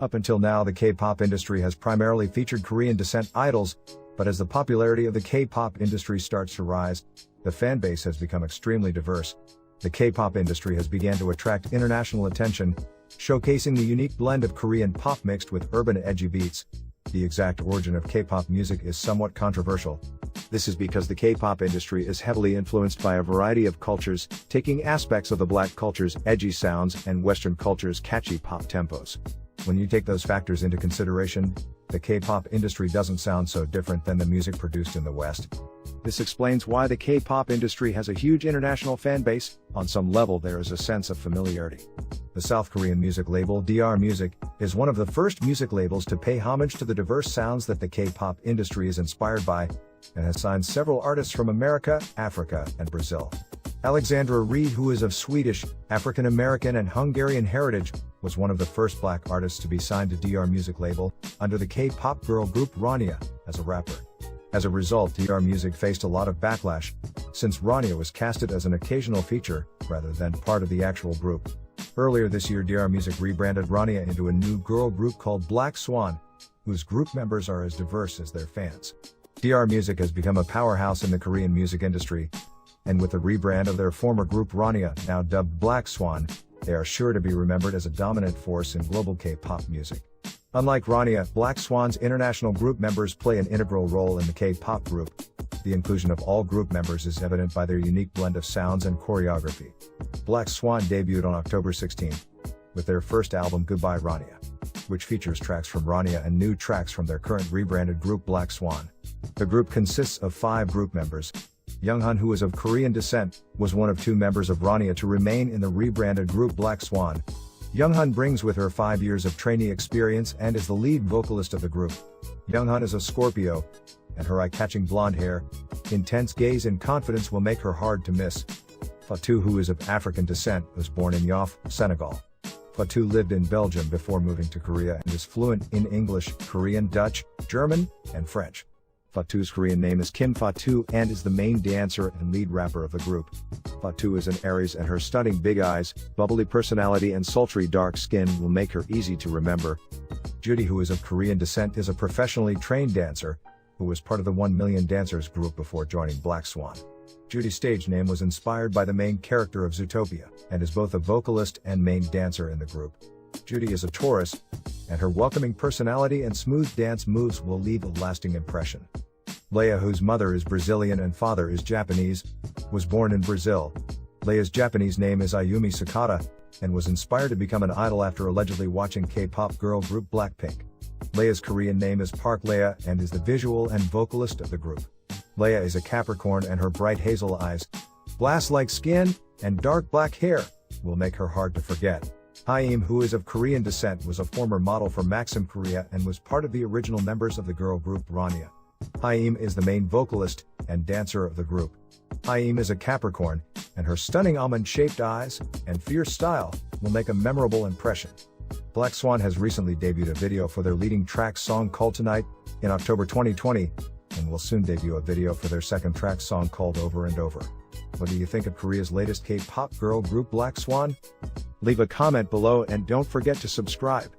Up until now, the K-pop industry has primarily featured Korean descent idols, but as the popularity of the K-pop industry starts to rise, the fan base has become extremely diverse. The K-pop industry has begun to attract international attention, showcasing the unique blend of Korean pop mixed with urban edgy beats. The exact origin of K-pop music is somewhat controversial. This is because the K-pop industry is heavily influenced by a variety of cultures, taking aspects of the Black culture's edgy sounds and Western culture's catchy pop tempos. When you take those factors into consideration, the K-pop industry doesn't sound so different than the music produced in the West. This explains why the K-pop industry has a huge international fan base. On some level, there is a sense of familiarity. The South Korean music label DR Music is one of the first music labels to pay homage to the diverse sounds that the K-pop industry is inspired by, and has signed several artists from America, Africa, and Brazil. Alexandra Reed, who is of Swedish, African American, and Hungarian heritage, was one of the first Black artists to be signed to DR Music label, under the K-pop girl group Rania, as a rapper. As a result, DR Music faced a lot of backlash, since Rania was casted as an occasional feature, rather than part of the actual group. Earlier this year, DR Music rebranded Rania into a new girl group called Blackswan, whose group members are as diverse as their fans. DR Music has become a powerhouse in the Korean music industry, and with the rebrand of their former group Rania, now dubbed Blackswan, they are sure to be remembered as a dominant force in global K-pop music. Unlike Rania, Blackswan's international group members play an integral role in the K-pop group. The inclusion of all group members is evident by their unique blend of sounds and choreography. Blackswan debuted on October 16, with their first album Goodbye Rania, which features tracks from Rania and new tracks from their current rebranded group Blackswan. The group consists of 5 group members. Younghun, who is of Korean descent, was one of 2 members of Rania to remain in the rebranded group Blackswan. Younghun brings with her 5 years of trainee experience and is the lead vocalist of the group. Younghun is a Scorpio, and her eye-catching blonde hair, intense gaze and confidence will make her hard to miss. Fatou, who is of African descent, was born in Yoff, Senegal. Fatou lived in Belgium before moving to Korea and is fluent in English, Korean, Dutch, German, and French. Fatou's Korean name is Kim Fatou and is the main dancer and lead rapper of the group. Fatou is an Aries, and her stunning big eyes, bubbly personality and sultry dark skin will make her easy to remember. Judy, who is of Korean descent, is a professionally trained dancer, who was part of the 1 Million Dancers group before joining Blackswan. Judy's stage name was inspired by the main character of Zootopia, and is both a vocalist and main dancer in the group. Judy is a Taurus, and her welcoming personality and smooth dance moves will leave a lasting impression. Leia, whose mother is Brazilian and father is Japanese, was born in Brazil. Leia's Japanese name is Ayumi Sakata, and was inspired to become an idol after allegedly watching K-pop girl group Blackpink. Leia's Korean name is Park Leia and is the visual and vocalist of the group. Leia is a Capricorn, and her bright hazel eyes, glass-like skin, and dark black hair will make her hard to forget. Haim, who is of Korean descent, was a former model for Maxim Korea and was part of the original members of the girl group Rania. Haim is the main vocalist and dancer of the group. Haim is a Capricorn, and her stunning almond-shaped eyes and fierce style will make a memorable impression. Blackswan has recently debuted a video for their leading track song called Tonight in October 2020, and will soon debut a video for their second track song called Over and Over. What do you think of Korea's latest K-pop girl group Blackswan? Leave a comment below and don't forget to subscribe.